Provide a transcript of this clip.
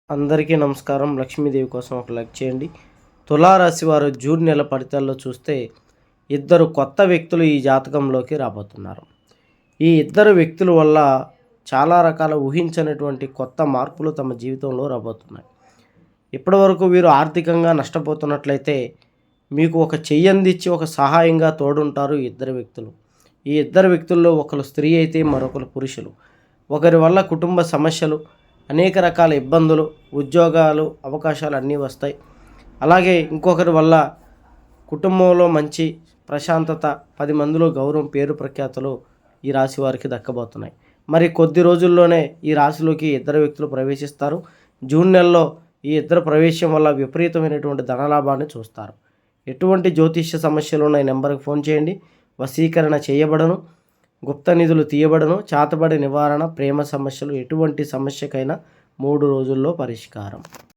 అందరికీ నమస్కారం. లక్ష్మీదేవి కోసం ఒక లైక్ చేయండి. తులారాశి వారు జూన్ నెల ఫలితాల్లో చూస్తే ఇద్దరు కొత్త వ్యక్తులు ఈ జాతకంలోకి రాబోతున్నారు. ఈ ఇద్దరు వ్యక్తుల వల్ల చాలా రకాల ఊహించనటువంటి కొత్త మార్పులు తమ జీవితంలో రాబోతున్నాయి. ఇప్పటివరకు వీరు ఆర్థికంగా నష్టపోతున్నట్లయితే మీకు ఒక చెయ్యందిచ్చి ఒక సహాయంగా తోడుంటారు ఈ ఇద్దరు వ్యక్తులు. ఈ ఇద్దరు వ్యక్తుల్లో ఒకరు స్త్రీ అయితే మరొకరు పురుషులు. ఒకరి వల్ల కుటుంబ సమస్యలు, అనేక రకాల ఇబ్బందులు, ఉద్యోగాలు, అవకాశాలు అన్నీ వస్తాయి. అలాగే ఇంకొకరి వల్ల కుటుంబంలో మంచి ప్రశాంతత, 10 మందిలో గౌరవం, పేరు ప్రఖ్యాతలు ఈ రాశి వారికి దక్కబోతున్నాయి. మరి కొద్ది రోజుల్లోనే ఈ రాశిలోకి ఇద్దరు వ్యక్తులు ప్రవేశిస్తారు. జూన్ నెలలో ఈ ఇద్దరు ప్రవేశం వల్ల విపరీతమైనటువంటి ధనలాభాన్ని చూస్తారు. ఎటువంటి జ్యోతిష్య సమస్యలు ఉన్న ఈ నెంబర్కి ఫోన్ చేయండి. వశీకరణ చేయబడను, గుప్త నిధులు తీయబడను, చాతబడి నివారణ, ప్రేమ సమస్యలు, ఎటువంటి సమస్యకైనా 3 రోజుల్లో పరిష్కారం.